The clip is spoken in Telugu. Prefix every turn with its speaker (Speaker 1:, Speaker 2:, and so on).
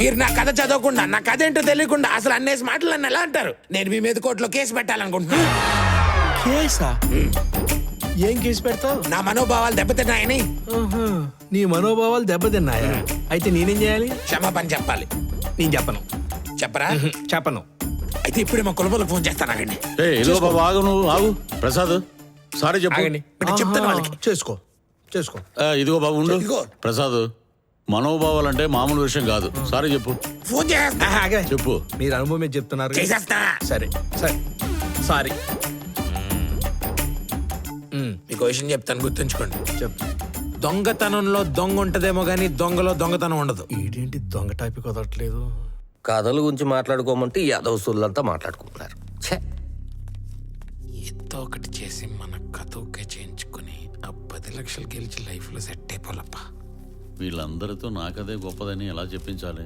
Speaker 1: మీరు నా కథ చదవకుండా నా కథ ఏంటో తెలియకుండా అసలు అన్నేసి మాటలు నన్ను ఎలా అంటారు? నేను మీ మీద కోర్టులో కేసు పెట్టాలనుకుంటున్నా.
Speaker 2: కేసా? ఏం కేసు పెడతావు?
Speaker 1: నా మనోభావాలు దెబ్బతిన్నాయని.
Speaker 2: నీ మనోభావాలు దెబ్బతిన్నాయా? అయితే నేనేం చేయాలి?
Speaker 1: క్షమాపణ చెప్పాలి.
Speaker 2: నేను చెప్పను.
Speaker 1: చెప్పరా?
Speaker 2: చెప్పను.
Speaker 1: అయితే ఇప్పుడే మా కులబోళ్ళకి ఫోన్ చేస్తానండి.
Speaker 3: ఆగు, నువ్వు ఆగు. ప్రసాద్ సారీ చెప్పు.
Speaker 1: చెప్తాను వాళ్ళకి.
Speaker 2: చేసుకో చేసుకో.
Speaker 3: ఇదిగో బాబు ఉండు.
Speaker 1: ఇదిగో.
Speaker 3: ప్రసాద్, మనోభావాలంటే మామూలు విషయం కాదు. సారీ చెప్పు.
Speaker 1: ఫోన్ చేస్తా.
Speaker 3: చెప్పు.
Speaker 2: మీరు అనుభవం మీద చెప్తున్నారు.
Speaker 1: చేసేస్తా.
Speaker 2: సరే సరే సారీ.
Speaker 1: మీకు విషయం చెప్తాను, గుర్తుంచుకోండి.
Speaker 2: చెప్పు.
Speaker 1: దొంగతనంలో దొంగ ఉంటదేమో గానీ దొంగలో దొంగతనం ఉండదు.
Speaker 2: ఏంటి దొంగ టాపిక్ వదలట్లేదు?
Speaker 4: కథల గురించి మాట్లాడుకోమంటే ఈ యాదవస్తులంతా మాట్లాడుకుంటున్నారు. ఛే,
Speaker 1: ఏదో ఒకటి చేసి మన కథ ఒకే చేయించుకుని ఆ 10 లక్షలు గెలిచి లైఫ్ లో సెట్ అయిపోలప్ప.
Speaker 3: వీళ్ళందరితో నాకదే గొప్పదని ఎలా చెప్పించాలి?